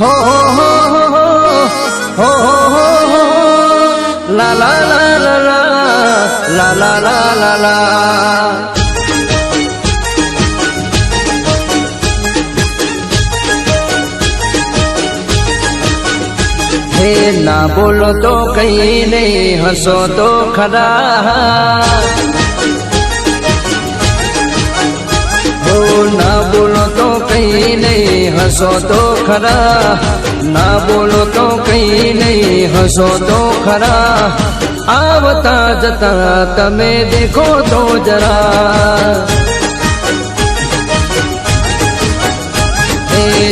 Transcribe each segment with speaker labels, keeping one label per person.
Speaker 1: हो हो हो हो हो हो हो हो ला ला ला ला ला ला ला ला ला ला। हे ना बोलो तो कहीं नहीं, हंसो तो खरा। हो ना बोलो तो कहीं नहीं, हंसो तो खरा। ना बोलो तो कहीं नहीं, हंसो तो खरा। आवता जता तमे देखो तो जरा।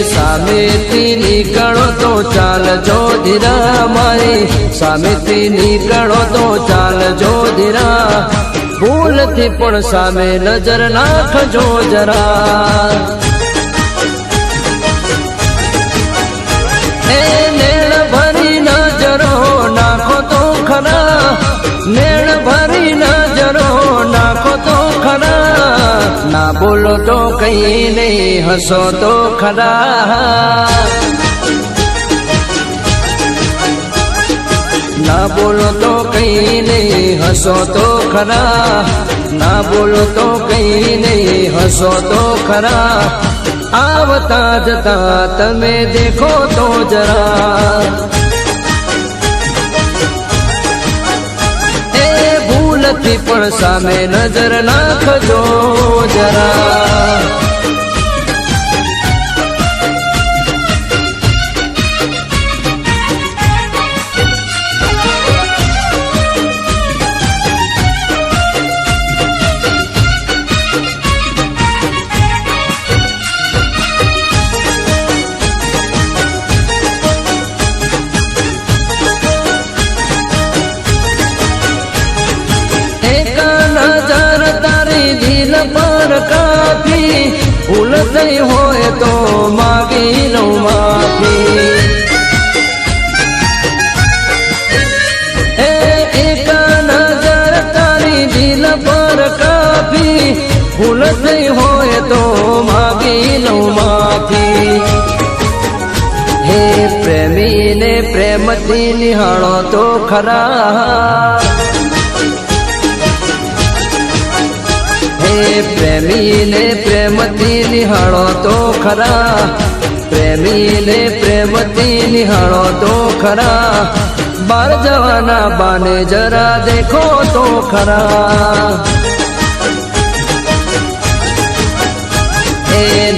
Speaker 1: सामेથી નીકળો તો ચાલજો ધીરા, મારી સામેથી નીકળો તો ચાલજો ધીરા। ભૂલથી પણ સામે નજર નાખજો જરા। એ નેણ ભરી નજરો નાખો તો ખરા, નેણ ભરી નજરો નાખો તો ખરા। ना बोलो तो कहीं नहीं, हंसो तो खरा। ना बोलो तो कहीं नहीं, हंसो तो खरा। ना बोलो तो कहीं नहीं, हंसो तो खरा। आवता जता तमे देखो तो जरा। भूलथी पण सामे नजर नाखजो जरा। पर काफी भूल गई होए तो मांगी लो माफी। एक नजर तारी दिल पर काफी भूल गई होए तो मांगी लो माफी। हे प्रेमी ने प्रेमथी निहाळो तो खरा। प्रेमी ने प्रेमथी निहाळो तो खरा। प्रेमी ने प्रेमथी निहाळो तो खरा। बार जवाना बाने जरा देखो तो खरा।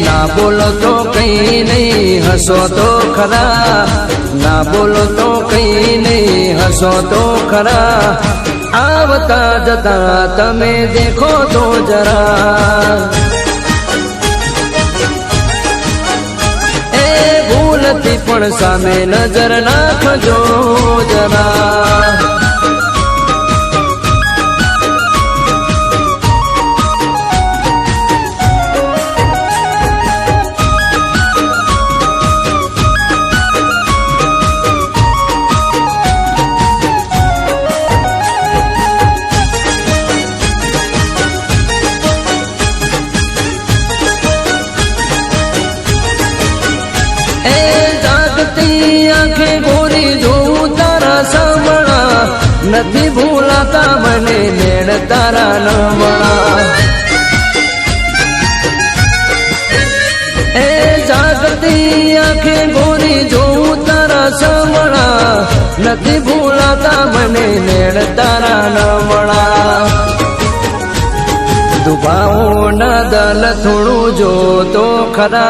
Speaker 1: ना बोलो तो कहीं नहीं, हंसो तो खरा। ना बोलो तो कहीं नहीं, हंसो तो खरा। आवता जता तमे देखो तो जरा। भूलथी पण सामे नजर नाखजो जरा। आंखें गोरी जो तारा सामणा, नथी भूलाता मने नेण तारा नमणा। जागती आंखें गोरी जो तारा सामणा, नथी भूलाता मने नेण तारा नमणा। दुभाओ न दल थोड़ू जो तो खरा।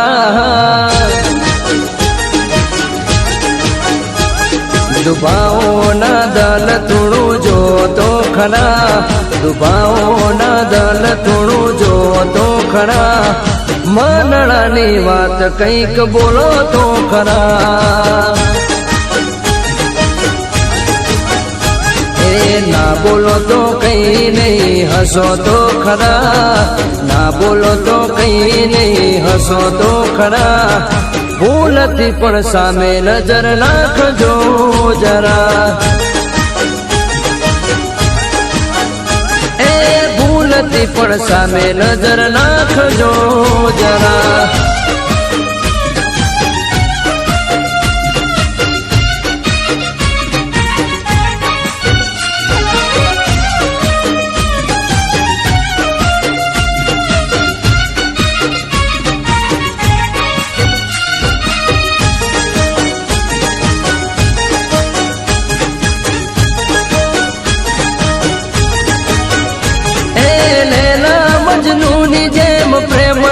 Speaker 1: दुभाओ न दल थोड़ू जो तो खरा। दुभाओ न दल थोड़ू जो तो खरा। मनड़ानी बात कंईक बोलो तो खरा। ना बोलो तो कहीं नहीं, हंसो तो खरा। ना बोलो तो कहीं नहीं, हंसो तो खरा। भूलथी पण सामे नजर नाखजो जरा। भूलथी पण सामे नजर नाखजो जरा।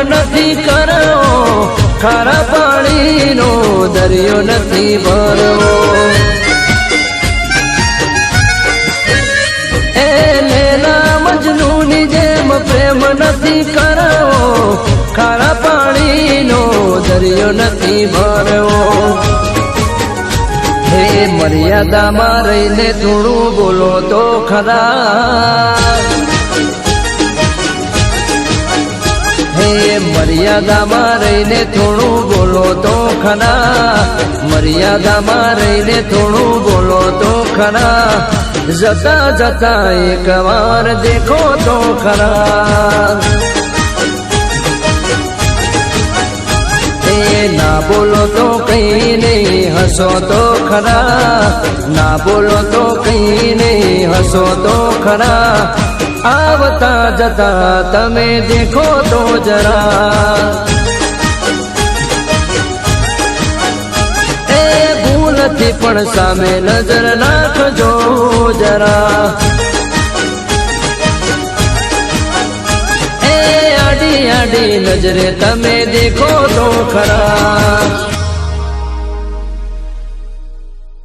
Speaker 1: નથી કરવો, ખારા પાણીનો દરિયો નથી ભરવો. એ લેલા મજનૂની જેમ પ્રેમ નથી કરવો, ખારા પાણીનો દરિયો નથી ભરવો. હે મર્યાદામાં રહીને થોડું બોલો તો ખરા. હે મર્યાદામાં રહીને થોડું બોલો તો ખરા. મર્યાદામાં રહીને થોડું બોલો તો ખરા. જતા જતા એક વાર દેખો તો ખરા. ના બોલો તો કઈ નહીં હસો તો ખરા. ના બોલો તો કઈ નહીં હસો તો ખરા. આવતા જતા તમે દેખો તો જરા. એ ભૂલથી પણ સામે નજર નાખજો જરા. આડી આડી નજરે તમે દેખો તો ખરા.